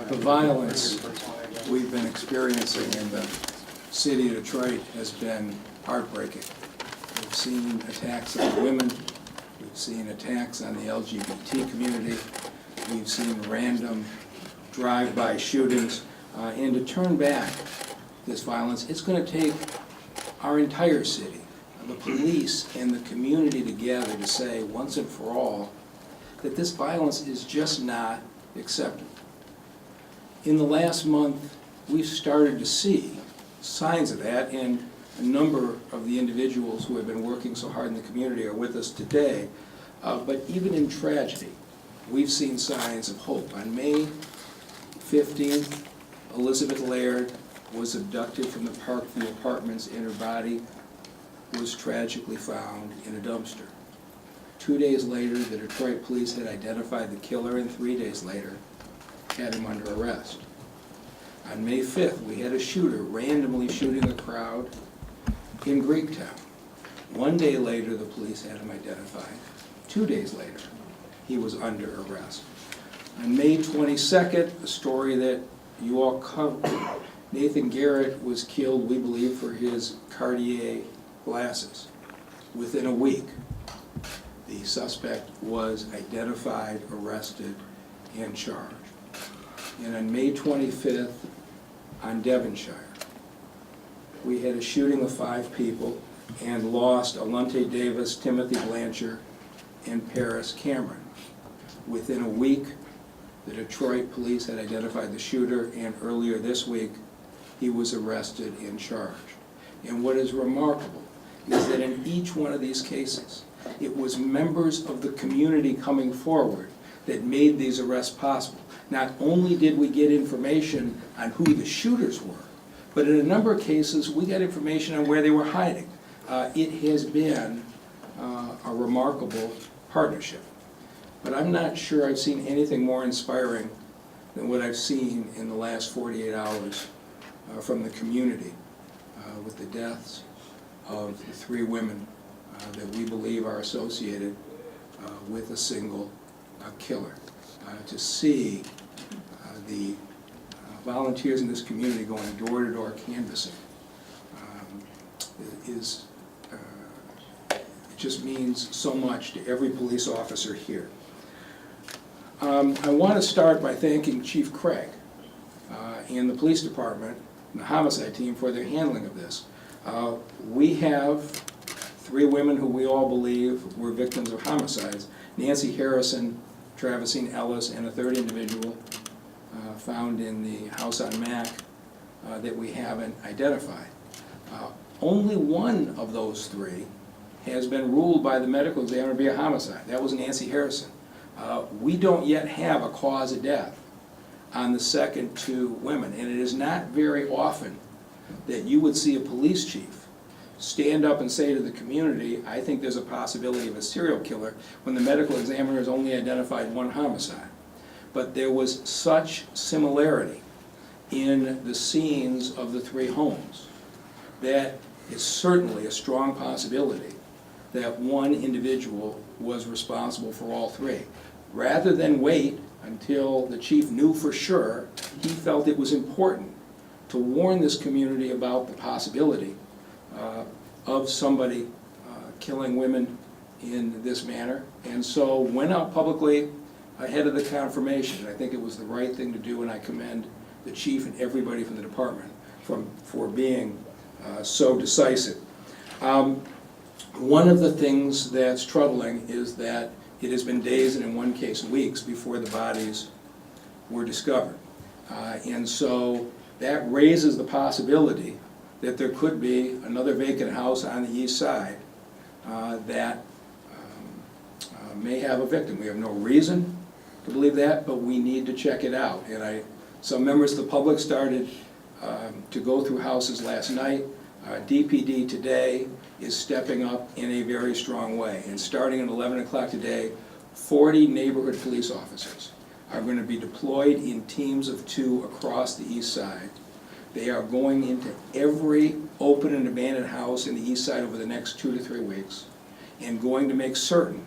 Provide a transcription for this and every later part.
The violence we've been experiencing in the city of Detroit has been heartbreaking. We've seen attacks on women, we've seen attacks on the LGBT community, we've seen random drive-by shootings, and to turn back this violence, it's going to take our entire city, the police and the community together to say once and for all that this violence is just not acceptable. In the last month, we've started to see signs of that, and a number of the individuals who have been working so hard in the community are with us today. But even in tragedy, we've seen signs of hope. On May 15th, Elizabeth Laird was abducted from the Parkview Apartments, and her body was tragically found in a dumpster. 2 days later, the Detroit police had identified the killer, and 3 days later, had him under arrest. On May 5th, we had a shooter randomly shooting a crowd in Greektown. 1 day later, the police had him identified. 2 days later, he was under arrest. On May 22nd, a story that you all covered, Nathan Garrett was killed, we believe, for his Cartier glasses. Within a week, the suspect was identified, arrested, and charged. And on May 25th, on Devonshire, we had a shooting of 5 people and lost Alunte Davis, Timothy Blanchard, and Paris Cameron. Within a week, the Detroit police had identified the shooter, and earlier this week, he was arrested and charged. And what is remarkable is that in each one of these cases, it was members of the community coming forward that made these arrests possible. Not only did we get information on who the shooters were, but in a number of cases, we got information on where they were hiding. It has been a remarkable partnership. But I'm not sure I've seen anything more inspiring than what I've seen in the last 48 hours from the community with the deaths of the 3 women that we believe are associated with a single killer. To see the volunteers in this community going door-to-door canvassing it just means so much to every police officer here. I want to start by thanking Chief Craig and the police department and the homicide team for their handling of this. We have 3 women who we all believe were victims of homicides: Nancy Harrison, Travisine Ellis, and a 3rd individual found in the house on Mack that we haven't identified. Only one of those 3 has been ruled by the medical examiner to be a homicide. That was Nancy Harrison. We don't yet have a cause of death on the second 2 women, and it is not very often that you would see a police chief stand up and say to the community, I think there's a possibility of a serial killer, when the medical examiner has only identified 1 homicide. But there was such similarity in the scenes of the 3 homes that it's certainly a strong possibility that one individual was responsible for all 3. Rather than wait until the chief knew for sure, he felt it was important to warn this community about the possibility of somebody killing women in this manner, and so went out publicly ahead of the confirmation. I think it was the right thing to do, and I commend the chief and everybody from the department for being so decisive. One of the things that's troubling is that it has been days, and in one case weeks, before the bodies were discovered. And so that raises the possibility that there could be another vacant house on the east side that may have a victim. We have no reason to believe that, but we need to check it out. And some members of the public started to go through houses last night. DPD today is stepping up in a very strong way. And starting at 11 o'clock today, 40 neighborhood police officers are going to be deployed in teams of 2 across the east side. They are going into every open and abandoned house in the east side over the next 2 to 3 weeks and going to make certain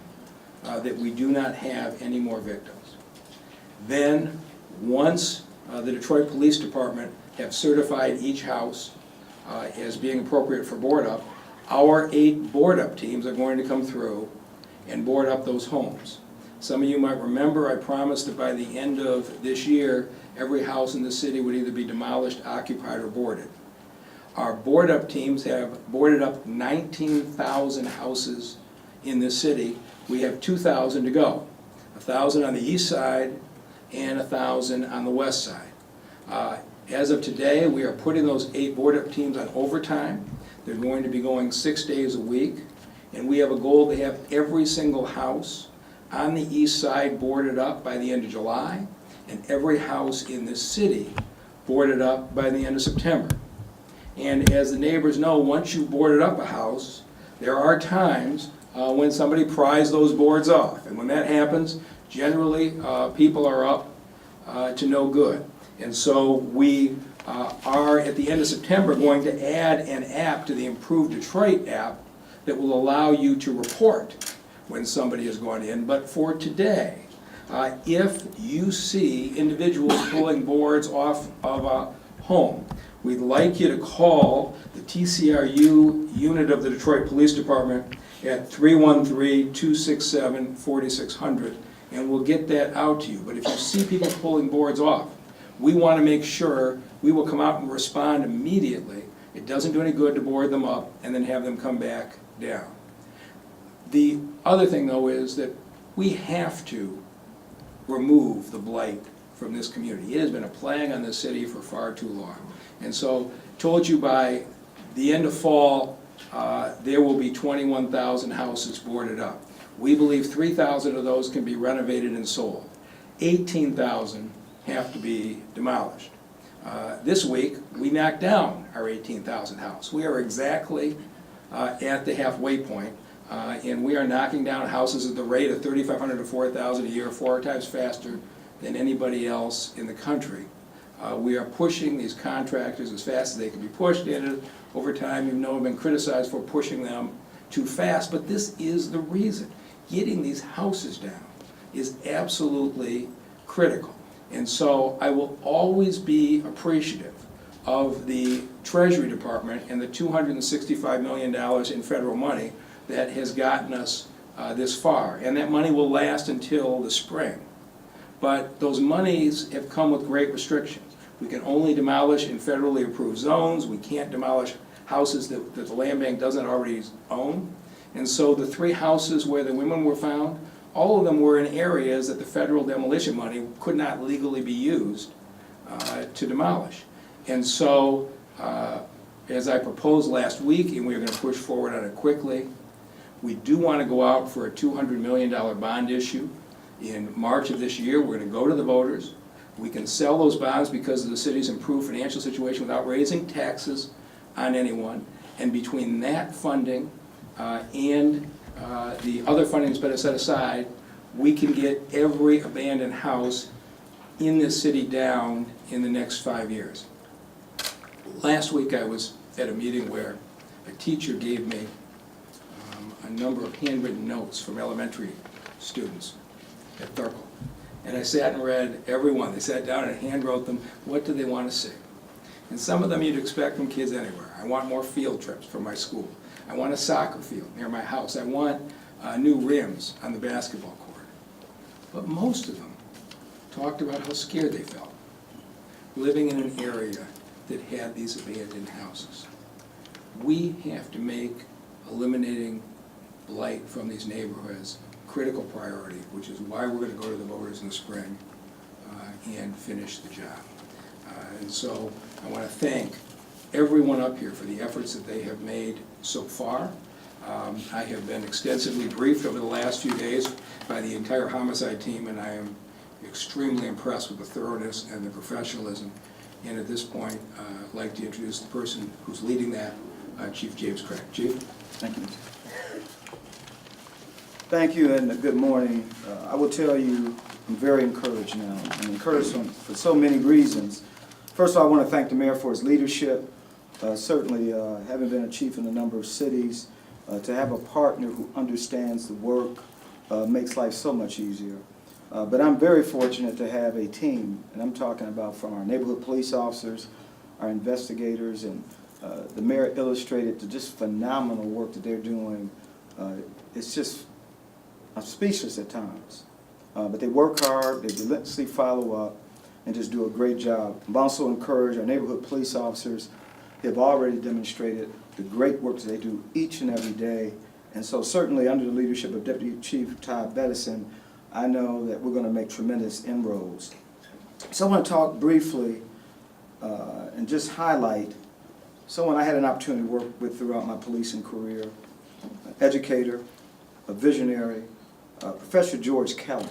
that we do not have any more victims. Then, once the Detroit Police Department have certified each house as being appropriate for board up. Our 8 board up teams are going to come through and board up those homes. Some of you might remember I promised that by the end of this year, every house in the city would either be demolished, occupied, or boarded. Our board up teams have boarded up 19,000 houses in this city. We have 2,000 to go. 1,000 on the east side and 1,000 on the west side. As of today, we are putting those 8 board up teams on overtime. They're going to be going 6 days a week, and we have a goal to have every single house on the east side boarded up by the end of July, and every house in the city boarded up by the end of September. And as the neighbors know, once you boarded up a house, there are times when somebody pries those boards off, and when that happens, generally people are up to no good. And so we are, at the end of September, going to add an app to the Improved Detroit app that will allow you to report when somebody has gone in. But for today, if you see individuals pulling boards off of a home, we'd like you to call the TCRU unit of the Detroit Police Department at 313-267-4600, and we'll get that out to you. But if you see people pulling boards off, we want to make sure we will come out and respond immediately. It doesn't do any good to board them up and then have them come back down. The other thing, though, is that we have to remove the blight from this community. It has been a plague on this city for far too long. And so, told you by the end of fall, there will be 21,000 houses boarded up. We believe 3,000 of those can be renovated and sold. 18,000 have to be demolished. This week, we knocked down our 18,000 house. We are exactly at the halfway point, and we are knocking down houses at the rate of 3,500 to 4,000 a year, 4 times faster than anybody else in the country. We are pushing these contractors as fast as they can be pushed, and over time, you know, we've been criticized for pushing them too fast, but this is the reason. Getting these houses down is absolutely critical. And so I will always be appreciative of the Treasury Department and the $265 million in federal money that has gotten us this far. And that money will last until the spring. But those monies have come with great restrictions. We can only demolish in federally approved zones. We can't demolish houses that the land bank doesn't already own. And so the 3 houses where the women were found, all of them were in areas that the federal demolition money could not legally be used to demolish. And so, as I proposed last week, and we're going to push forward on it quickly, we do want to go out for a $200 million bond issue in March of this year. We're going to go to the voters. We can sell those bonds because of the city's improved financial situation without raising taxes on anyone. And between that funding and the other funding that's been set aside, we can get every abandoned house in this city down in the next 5 years. Last week I was at a meeting where a teacher gave me a number of handwritten notes from elementary students at Thurkle. And I sat and read every one. They sat down and hand wrote them, what do they want to see? And some of them you'd expect from kids anywhere. I want more field trips for my school. I want a soccer field near my house. I want new rims on the basketball court. But most of them talked about how scared they felt living in an area that had these abandoned houses. We have to make eliminating blight from these neighborhoods critical priority, which is why we're going to go to the voters in the spring and finish the job. And so I want to thank everyone up here for the efforts that they have made so far. I have been extensively briefed over the last few days by the entire homicide team, and I am extremely impressed with the thoroughness and the professionalism. And at this point, I'd like to introduce the person who's leading that, Chief James Craig. Chief? Thank you. Thank you, and good morning. I will tell you, I'm very encouraged now. I'm encouraged for so many reasons. First of all, I want to thank the mayor for his leadership. Certainly, having been a chief in a number of cities, to have a partner who understands the work makes life so much easier. But I'm very fortunate to have a team, and I'm talking about from our neighborhood police officers, our investigators, and the mayor illustrated the just phenomenal work that they're doing. It's just, I'm speechless at times. But they work hard, they relentlessly follow up, and just do a great job. I'm also encouraged our neighborhood police officers have already demonstrated the great work that they do each and every day. And so certainly under the leadership of Deputy Chief Todd Bettison, I know that we're going to make tremendous inroads. So I want to talk briefly and just highlight someone I had an opportunity to work with throughout my policing career, an educator, a visionary, Professor George Kelly.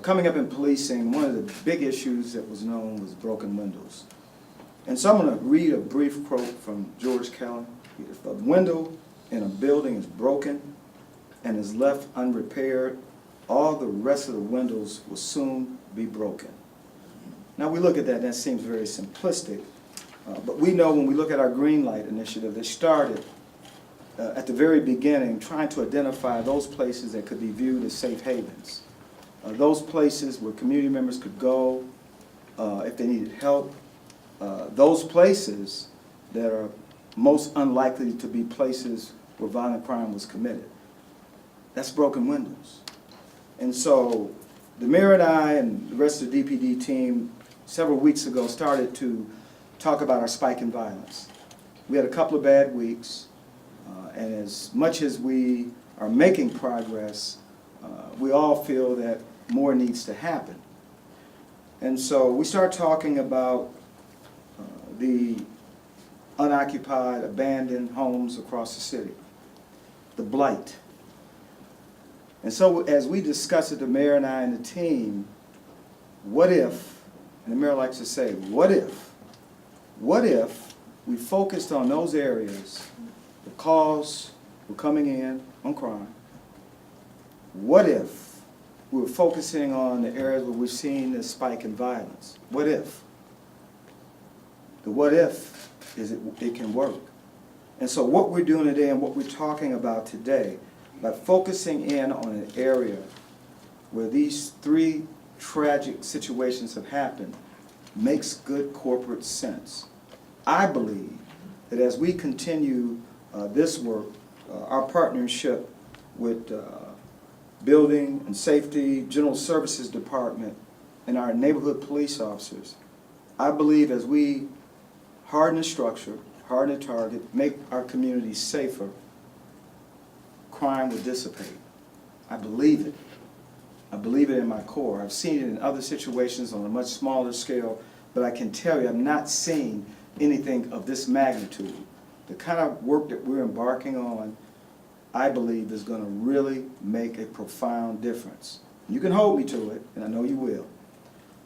Coming up in policing, one of the big issues that was known was broken windows. And so I'm going to read a brief quote from George Kelly. If a window in a building is broken and is left unrepaired, all the rest of the windows will soon be broken. Now we look at that, and that seems very simplistic, but we know when we look at our Green Light initiative, they started at the very beginning trying to identify those places that could be viewed as safe havens. Those places where community members could go if they needed help. Those places that are most unlikely to be places where violent crime was committed. That's broken windows. And so the mayor and I and the rest of the DPD team several weeks ago started to talk about our spike in violence. We had a couple of bad weeks, and as much as we are making progress, we all feel that more needs to happen. And so we started talking about the unoccupied, abandoned homes across the city, the blight. And so as we discussed it, the mayor and I and the team, what if, and the mayor likes to say, what if we focused on those areas, the calls were coming in on crime, what if we were focusing on the areas where we've seen this spike in violence? What if? The what if is it can work. And so what we're doing today and what we're talking about today, by focusing in on an area where these three tragic situations have happened, makes good corporate sense. I believe that as we continue this work, our partnership with Building and Safety, General Services Department, and our neighborhood police officers, I believe as we harden the structure, harden the target, make our communities safer, crime will dissipate. I believe it. I believe it in my core. I've seen it in other situations on a much smaller scale, but I can tell you I've not seen anything of this magnitude. The kind of work that we're embarking on, I believe, is going to really make a profound difference. You can hold me to it, and I know you will.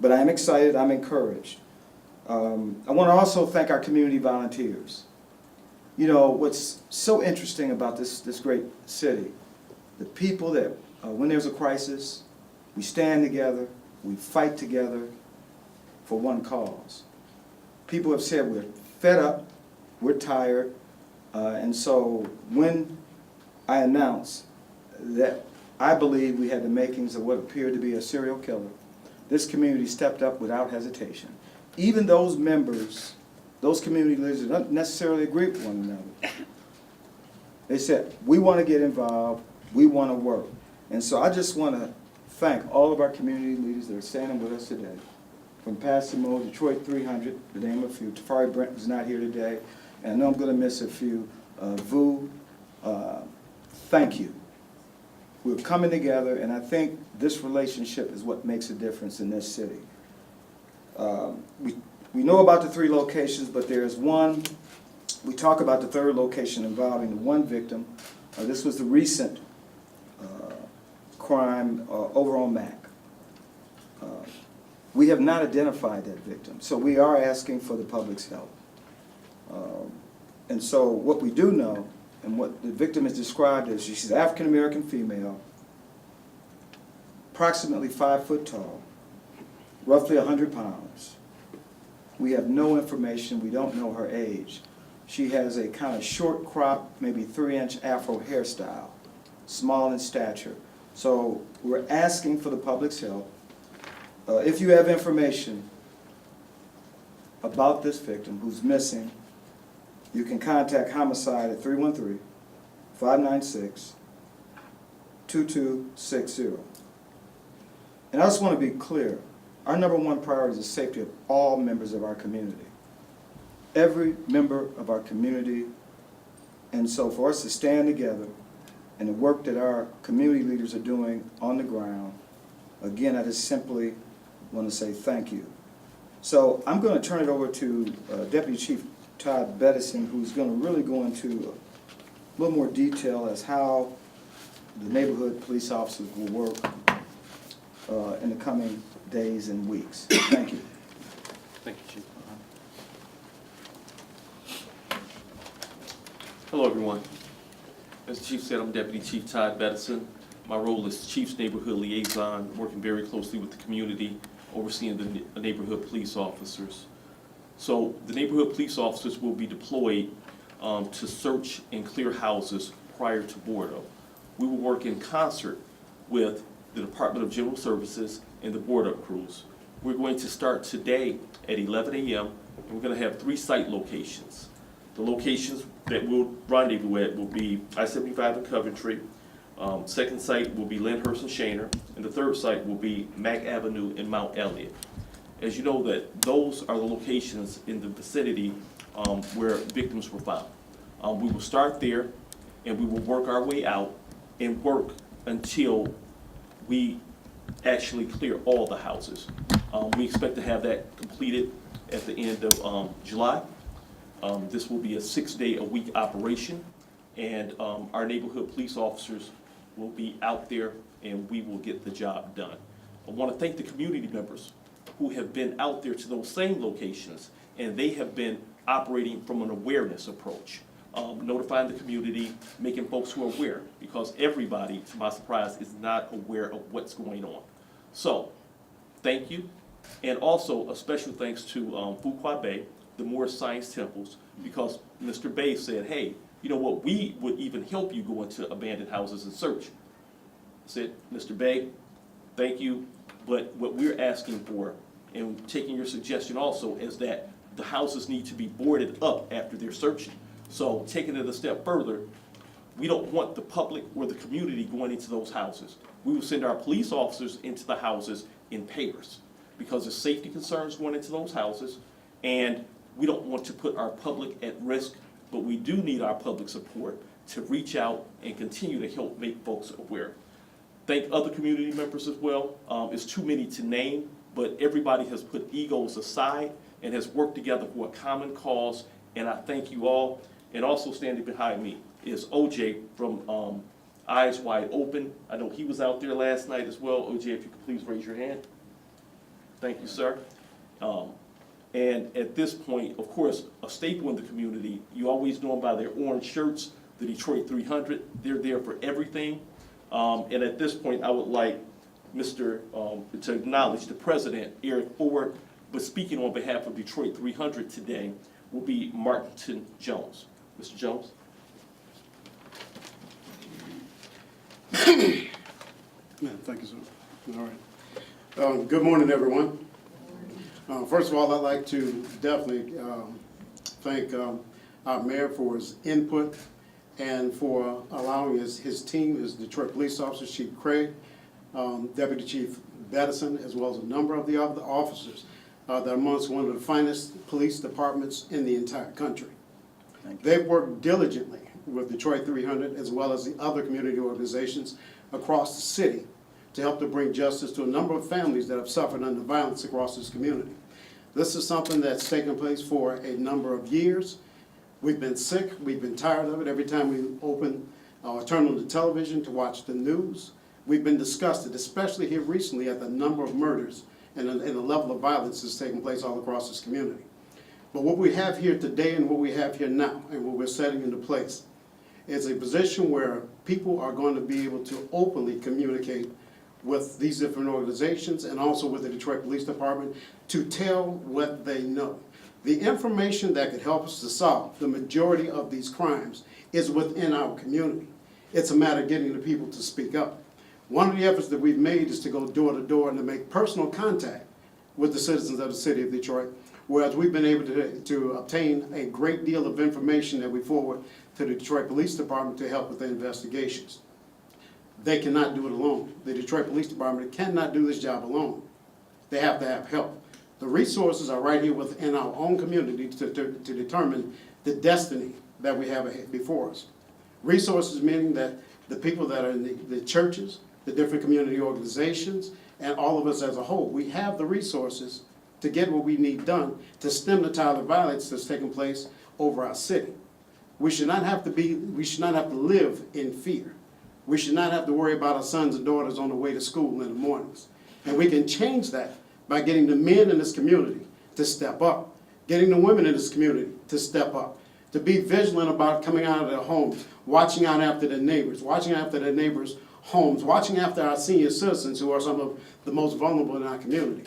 But I'm excited, I'm encouraged. I want to also thank our community volunteers. You know, what's so interesting about this great city, the people that, when there's a crisis, we stand together, we fight together for one cause. People have said we're fed up, we're tired, and so when I announced that I believe we had the makings of what appeared to be a serial killer, this community stepped up without hesitation. Even those members, those community leaders that don't necessarily agree with one another, they said, we want to get involved, we want to work. And so I just want to thank all of our community leaders that are standing with us today. From Passimo, Detroit 300, to name a few. Tafari Brent is not here today, and I know I'm going to miss a few. Vu, thank you. We're coming together, and I think this relationship is what makes a difference in this city. We know about the 3 locations, but there's one, we talk about the 3rd location involving the one victim. This was the recent crime over on Mac. We have not identified that victim, so we are asking for the public's help. And so what we do know, and what the victim is described as, she's an African-American female, approximately 5 foot tall, roughly 100 pounds. We have no information, we don't know her age. She has a kind of short crop, maybe 3-inch afro hairstyle, small in stature. So we're asking for the public's help. If you have information about this victim who's missing, you can contact homicide at 313-596-2260. And I just want to be clear, our number one priority is the safety of all members of our community. Every member of our community. And so for us to stand together and the work that our community leaders are doing on the ground, again, I just simply want to say thank you. So I'm going to turn it over to Deputy Chief Todd Bettison, who's going to really go into a little more detail as how the neighborhood police officers will work in the coming days and weeks. Thank you. Thank you, Chief. Hello, everyone. As the Chief said, I'm Deputy Chief Todd Bettison. My role is Chief's Neighborhood Liaison, working very closely with the community, overseeing the neighborhood police officers. So the neighborhood police officers will be deployed to search and clear houses prior to boarding. We will work in concert with the Department of General Services and the board-up crews. We're going to start today at 11 a.m. and we're going to have 3 site locations. The locations that we'll rendezvous at will be I-75 in Coventry, second site will be Lyndhurst and Shaner, and the third site will be Mack Avenue in Mount Elliott. As you know, that those are the locations in the vicinity where victims were found. We will start there and we will work our way out and work until we actually clear all the houses. We expect to have that completed at the end of July. This will be a 6-day-a-week operation, and our neighborhood police officers will be out there and we will get the job done. I want to thank the community members who have been out there to those same locations, and they have been operating from an awareness approach, notifying the community, making folks who are aware, because everybody, to my surprise, is not aware of what's going on. So, thank you, and also a special thanks to Fuqua Bay, the Moore Science Temples, because Mr. Bay said, hey, you know what, we would even help you go into abandoned houses and search. I said, Mr. Bay, thank you, but what we're asking for, and taking your suggestion also, is that the houses need to be boarded up after they're searching. So taking it a step further, we don't want the public or the community going into those houses. We will send our police officers into the houses in pairs because there's safety concerns going into those houses, and we don't want to put our public at risk, but we do need our public support to reach out and continue to help make folks aware. Thank other community members as well. It's too many to name, but everybody has put egos aside and has worked together for a common cause, and I thank you all. And also standing behind me is OJ from Eyes Wide Open. I know he was out there last night as well. OJ, if you could please raise your hand. Thank you, sir. And at this point, of course, a staple in the community, you always know them by their orange shirts, the Detroit 300. They're there for everything. And at this point, I would like to acknowledge the president, Eric Ford, but speaking on behalf of Detroit 300 today will be Martin Jones. Mr. Jones. Thank you, sir. All right. Good morning, everyone. First of all, I'd like to definitely thank our mayor for his input and for allowing his team, his Detroit police officers, Chief Craig, Deputy Chief Bettison, as well as a number of the other officers that are amongst one of the finest police departments in the entire country. They've worked diligently with Detroit 300 as well as the other community organizations across the city to help to bring justice to a number of families that have suffered under violence across this community. This is something that's taken place for a number of years. We've been sick, we've been tired of it. Every time we open or turn on the television to watch the news, we've been disgusted, especially here recently at the number of murders and the level of violence that's taking place all across this community. But what we have here today and what we have here now and what we're setting into place is a position where people are going to be able to openly communicate with these different organizations and also with the Detroit Police Department to tell what they know. The information that could help us to solve the majority of these crimes is within our community. It's a matter of getting the people to speak up. One of the efforts that we've made is to go door to door and to make personal contact with the citizens of the city of Detroit, whereas we've been able to obtain a great deal of information that we forward to the Detroit Police Department to help with their investigations. They cannot do it alone. The Detroit Police Department cannot do this job alone. They have to have help. The resources are right here within our own community to determine the destiny that we have ahead before us. Resources meaning that the people that are in the churches, the different community organizations, and all of us as a whole, we have the resources to get what we need done to stem the tide of violence that's taking place over our city. We should not have to live in fear. We should not have to worry about our sons and daughters on the way to school in the mornings. And we can change that by getting the men in this community to step up, getting the women in this community to step up, to be vigilant about coming out of their homes, watching out after their neighbors, watching after their neighbors' homes, watching after our senior citizens who are some of the most vulnerable in our community.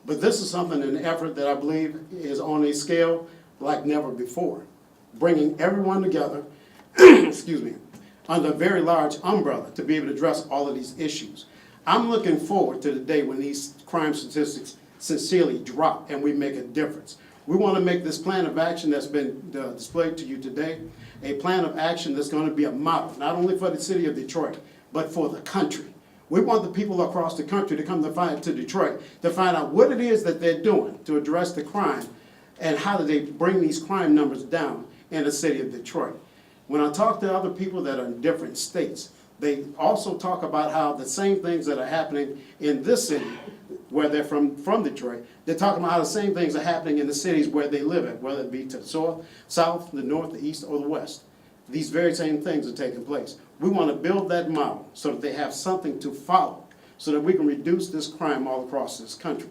But this is something, an effort that I believe is on a scale like never before, bringing everyone together, excuse me, under a very large umbrella to be able to address all of these issues. I'm looking forward to the day when these crime statistics sincerely drop and we make a difference. We want to make this plan of action that's been displayed to you today a plan of action that's going to be a model, not only for the city of Detroit, but for the country. We want the people across the country to come to Detroit to find out what it is that they're doing to address the crime and how do they bring these crime numbers down in the city of Detroit. When I talk to other people that are in different states, they also talk about how the same things that are happening in this city, where they're from Detroit, they're talking about how the same things are happening in the cities where they live at, whether it be to the south, the north, the east, or the west. These very same things are taking place. We want to build that model so that they have something to follow, so that we can reduce this crime all across this country.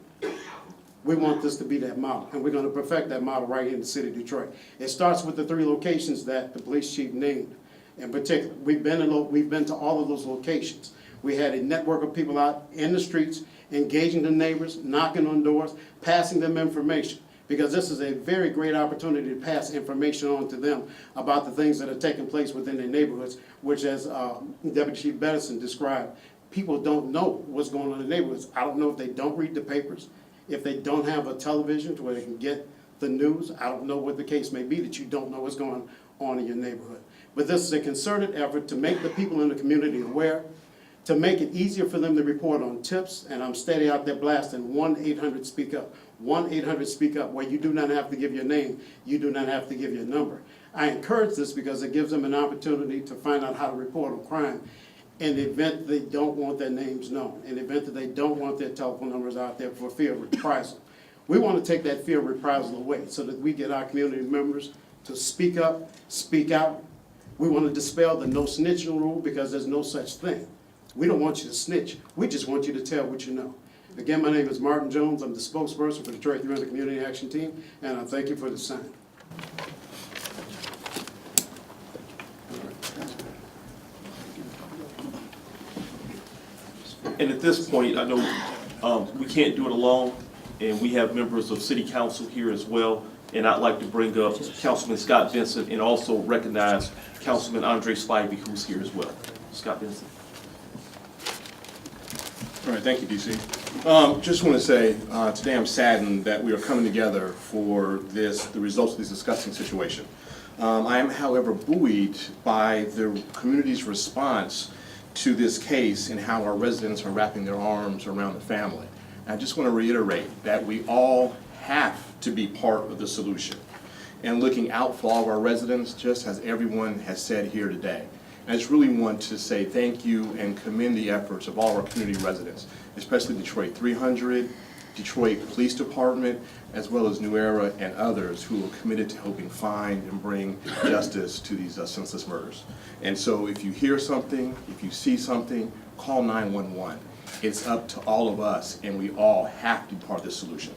We want this to be that model, and we're going to perfect that model right here in the city of Detroit. It starts with the 3 locations that the police chief named. In particular, we've been to all of those locations. We had a network of people out in the streets, engaging the neighbors, knocking on doors, passing them information, because this is a very great opportunity to pass information on to them about the things that are taking place within their neighborhoods, which, as Deputy Chief Bettison described, people don't know what's going on in the neighborhoods. I don't know if they don't read the papers, if they don't have a television to where they can get the news. I don't know what the case may be that you don't know what's going on in your neighborhood. But this is a concerted effort to make the people in the community aware, to make it easier for them to report on tips, and I'm steady out there blasting 1-800-SPEAK-UP. 1-800-SPEAK-UP, where you do not have to give your name, you do not have to give your number. I encourage this because it gives them an opportunity to find out how to report on crime in the event they don't want their names known, in the event that they don't want their telephone numbers out there for fear of reprisal. We want to take that fear of reprisal away so that we get our community members to speak up, speak out. We want to dispel the no snitching rule because there's no such thing. We don't want you to snitch. We just want you to tell what you know. Again, my name is Martin Jones. I'm the spokesperson for the Detroit 300 Community Action Team, and I thank you for the sign. And at this point, I know we can't do it alone, and we have members of City Council here as well. And I'd like to bring up Councilman Scott Benson and also recognize Councilman Andre Spivey, who's here as well. Scott Benson. All right, thank you, DC. Just want to say today I'm saddened that we are coming together for the results of this disgusting situation. I am, however, buoyed by the community's response to this case and how our residents are wrapping their arms around the family. And I just want to reiterate that we all have to be part of the solution and looking out for all of our residents, just as everyone has said here today. And I just really want to say thank you and commend the efforts of all of our community residents, especially Detroit 300, Detroit Police Department, as well as New Era and others who are committed to helping find and bring justice to these senseless murders. And so if you hear something, if you see something, call 911. It's up to all of us, and we all have to be part of this solution.